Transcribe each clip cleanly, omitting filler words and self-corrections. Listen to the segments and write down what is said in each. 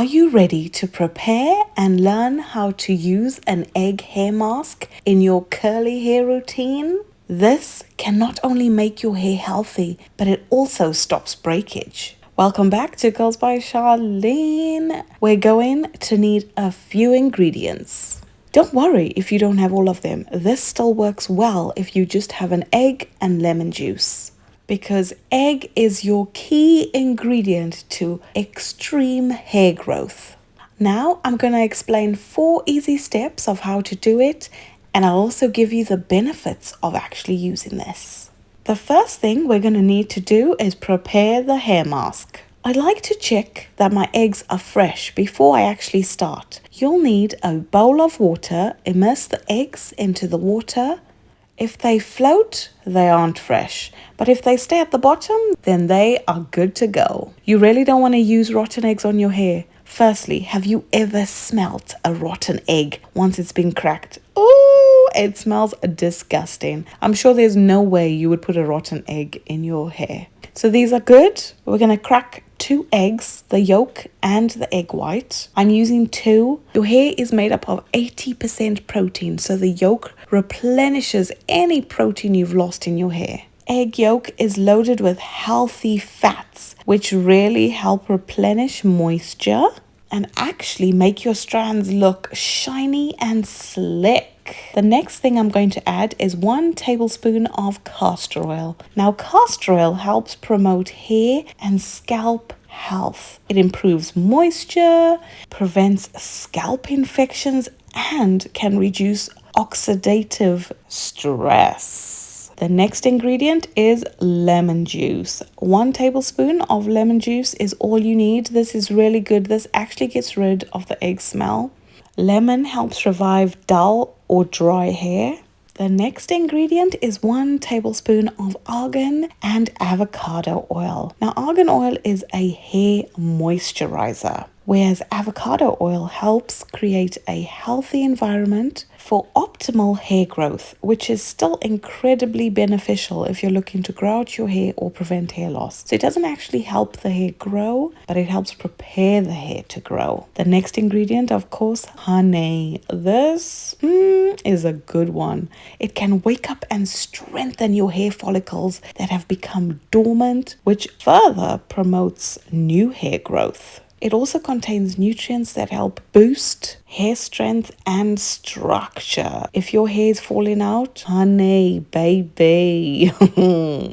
Are you ready to prepare and learn how to use an egg hair mask in your curly hair routine? This can not only make your hair healthy, but it also stops breakage. Welcome back to Girls by Sharlene. We're going to need a few ingredients. Don't worry if you don't have all of them. This still works well if you just have an egg and lemon juice, because egg is your key ingredient to extreme hair growth. Now I'm going to explain 4 easy steps of how to do it, and I'll also give you the benefits of actually using this. The first thing we're going to need to do is prepare the hair mask. I like to check that my eggs are fresh before I actually start. You'll need a bowl of water, immerse the eggs into the water. If they float, they aren't fresh. But if they stay at the bottom, then they are good to go. You really don't want to use rotten eggs on your hair. Firstly, have you ever smelt a rotten egg once it's been cracked? Oh, it smells disgusting. I'm sure there's no way you would put a rotten egg in your hair. So these are good. We're going to crack 2 eggs, the yolk and the egg white. I'm using 2. Your hair is made up of 80% protein, so the yolk replenishes any protein you've lost in your hair. Egg yolk is loaded with healthy fats, which really help replenish moisture and actually make your strands look shiny and slick. The next thing I'm going to add is 1 tablespoon of castor oil. Now, castor oil helps promote hair and scalp health. It improves moisture, prevents scalp infections, and can reduce oxidative stress. The next ingredient is lemon juice. 1 tablespoon of lemon juice is all you need. This is really good. This actually gets rid of the egg smell. Lemon helps revive dull or dry hair. The next ingredient is 1 tablespoon of argan and avocado oil. Now, argan oil is a hair moisturizer, whereas avocado oil helps create a healthy environment for optimal hair growth, which is still incredibly beneficial if you're looking to grow out your hair or prevent hair loss. So it doesn't actually help the hair grow, but it helps prepare the hair to grow. The next ingredient, of course, honey. This is a good one. It can wake up and strengthen your hair follicles that have become dormant, which further promotes new hair growth. It also contains nutrients that help boost hair strength and structure. If your hair is falling out, honey, baby,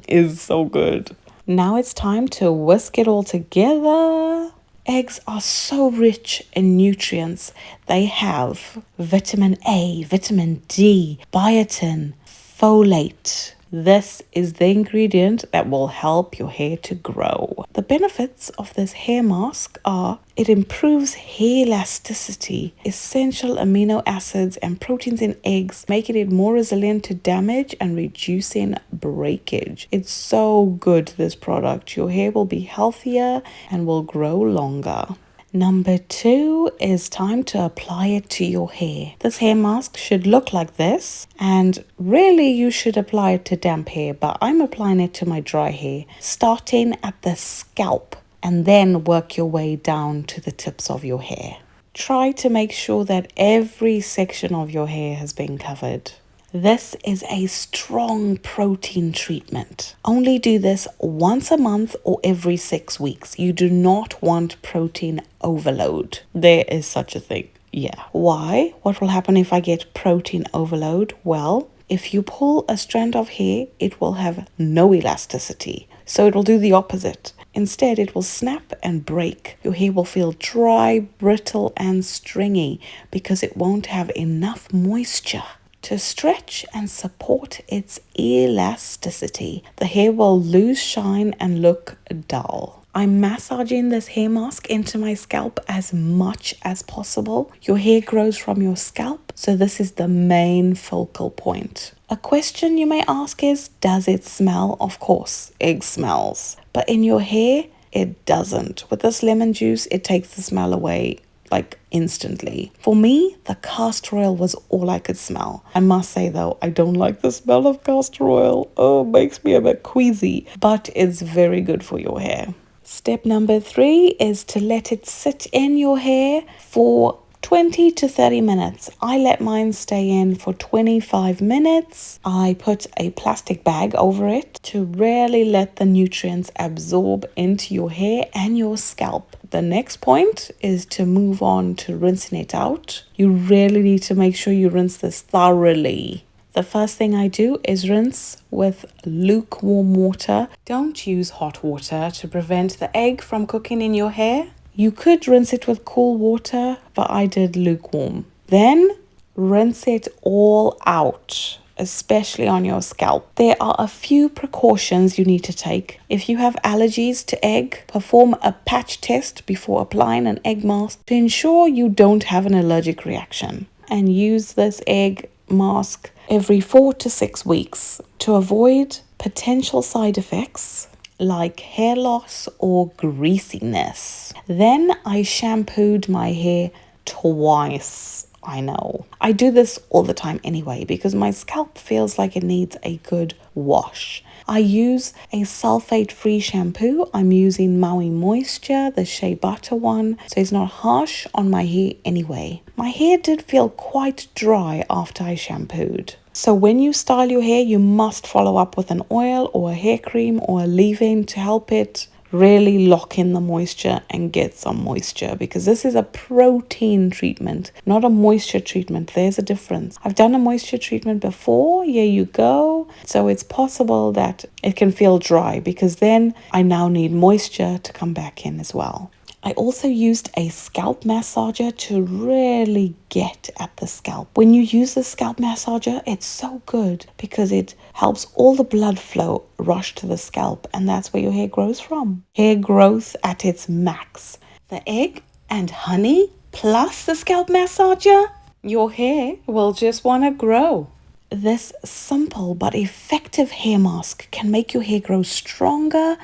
is so good. Now it's time to whisk it all together. Eggs are so rich in nutrients. They have vitamin A, vitamin D, biotin, folate. This is the ingredient that will help your hair to grow. The benefits of this hair mask are it improves hair elasticity. Essential amino acids and proteins in eggs, making it more resilient to damage and reducing breakage. It's so good, this product. Your hair will be healthier and will grow longer. Number 2 is time to apply it to your hair. This hair mask should look like this, and really you should apply it to damp hair, but I'm applying it to my dry hair, starting at the scalp and then work your way down to the tips of your hair. Try to make sure that every section of your hair has been covered. This is a strong protein treatment. Only do this once a month or every 6 weeks. You do not want protein overload. There is such a thing. Yeah. Why? What will happen if I get protein overload? Well, if you pull a strand of hair, it will have no elasticity. So it will do the opposite. Instead, it will snap and break. Your hair will feel dry, brittle, and stringy because it won't have enough moisture to stretch and support its elasticity. The hair will lose shine and look dull. I'm massaging this hair mask into my scalp as much as possible. Your hair grows from your scalp, so this is the main focal point. A question you may ask is, does it smell? Of course, egg smells. But in your hair, it doesn't. With this lemon juice, it takes the smell away like instantly. For me, the castor oil was all I could smell. I must say though, I don't like the smell of castor oil. Oh, it makes me a bit queasy, but it's very good for your hair. Step number 3 is to let it sit in your hair for 20 to 30 minutes. I let mine stay in for 25 minutes. I put a plastic bag over it to really let the nutrients absorb into your hair and your scalp. The next point is to move on to rinsing it out. You really need to make sure you rinse this thoroughly. The first thing I do is rinse with lukewarm water. Don't use hot water to prevent the egg from cooking in your hair. You could rinse it with cool water, but I did lukewarm. Then rinse it all out, especially on your scalp. There are a few precautions you need to take. If you have allergies to egg, perform a patch test before applying an egg mask to ensure you don't have an allergic reaction. And use this egg mask every 4 to 6 weeks to avoid potential side effects like hair loss or greasiness. Then I shampooed my hair twice. I know. I do this all the time anyway because my scalp feels like it needs a good wash. I use a sulfate-free shampoo. I'm using Maui Moisture, the shea butter one, so it's not harsh on my hair anyway. My hair did feel quite dry after I shampooed. So when you style your hair, you must follow up with an oil or a hair cream or a leave-in to help it really lock in the moisture and get some moisture, because this is a protein treatment, not a moisture treatment. There's a difference. I've done a moisture treatment before. Here you go. So it's possible that it can feel dry because then I now need moisture to come back in as well. I also used a scalp massager to really get at the scalp. When you use the scalp massager, it's so good because it helps all the blood flow rush to the scalp, and that's where your hair grows from. Hair growth at its max. The egg and honey plus the scalp massager, your hair will just want to grow. This simple but effective hair mask can make your hair grow stronger,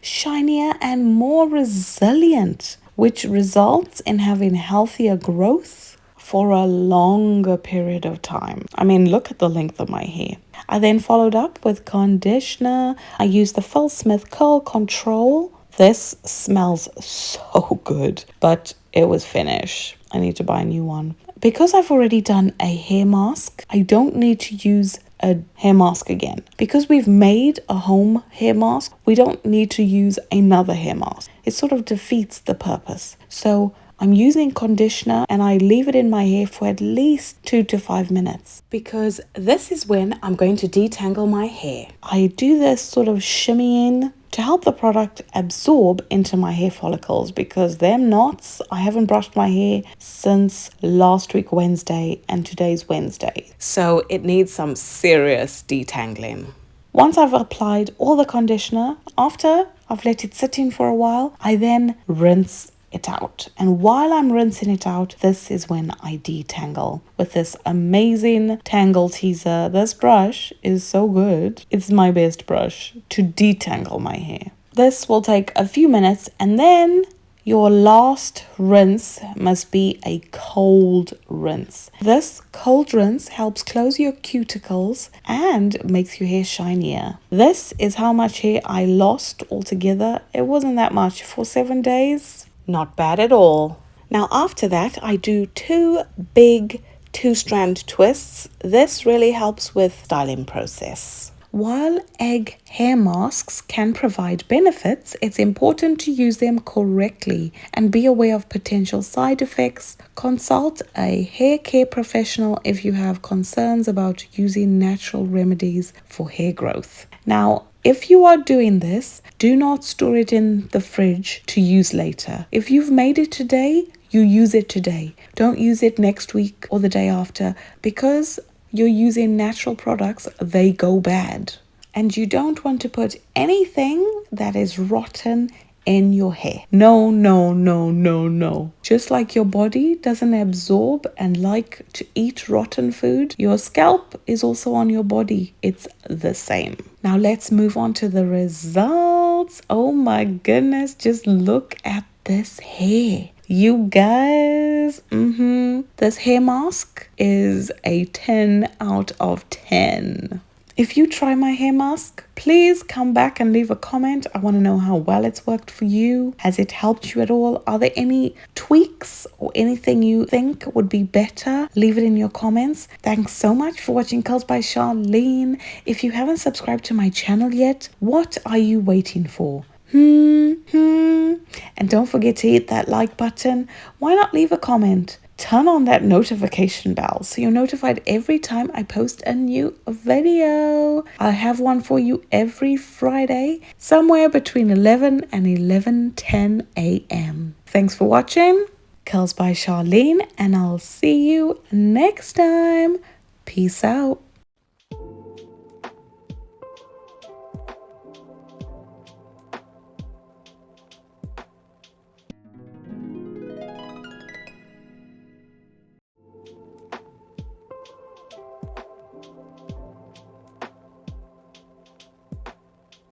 shinier, and more resilient, which results in having healthier growth for a longer period of time. I mean, look at the length of my hair. I then followed up with conditioner. I used the Phil Smith Curl Control. This smells so good, but it was finished. I need to buy a new one. Because I've already done a hair mask, I don't need to use a hair mask again. Because we've made a home hair mask, we don't need to use another hair mask. It sort of defeats the purpose. So I'm using conditioner and I leave it in my hair for at least 2 to 5 minutes, because this is when I'm going to detangle my hair. I do this sort of shimmying to help the product absorb into my hair follicles, because them knots, I haven't brushed my hair since last week Wednesday, and today's Wednesday. So it needs some serious detangling. Once I've applied all the conditioner, after I've let it sit in for a while, I then rinse it out. And while I'm rinsing it out, this is when I detangle with this amazing tangle teaser. This brush is so good. It's my best brush to detangle my hair. This will take a few minutes, and then your last rinse must be a cold rinse. This cold rinse helps close your cuticles and makes your hair shinier. This is how much hair I lost altogether. It wasn't that much for 7 days. Not bad at all. Now after that, I do 2 big 2-strand twists. This really helps with styling process. While egg hair masks can provide benefits, it's important to use them correctly and be aware of potential side effects. Consult a hair care professional if you have concerns about using natural remedies for hair growth. Now, if you are doing this, do not store it in the fridge to use later. If you've made it today, you use it today. Don't use it next week or the day after, because you're using natural products, they go bad. And you don't want to put anything that is rotten in your hair. No, no, no, no, no. Just like your body doesn't absorb and like to eat rotten food, your scalp is also on your body. It's the same. Now let's move on to the results. Oh my goodness, just look at this hair. You guys, this hair mask is a 10 out of 10. If you try my hair mask, please come back and leave a comment. I want to know how well it's worked for you. Has it helped you at all? Are there any tweaks or anything you think would be better? Leave it in your comments. Thanks so much for watching Curls by Sharlene. If you haven't subscribed to my channel yet, what are you waiting for? And don't forget to hit that like button. Why not leave a comment? Turn on that notification bell so you're notified every time I post a new video. I have one for you every Friday, somewhere between 11 and 11:10 a.m. Thanks for watching. Curls by Sharlene, and I'll see you next time. Peace out.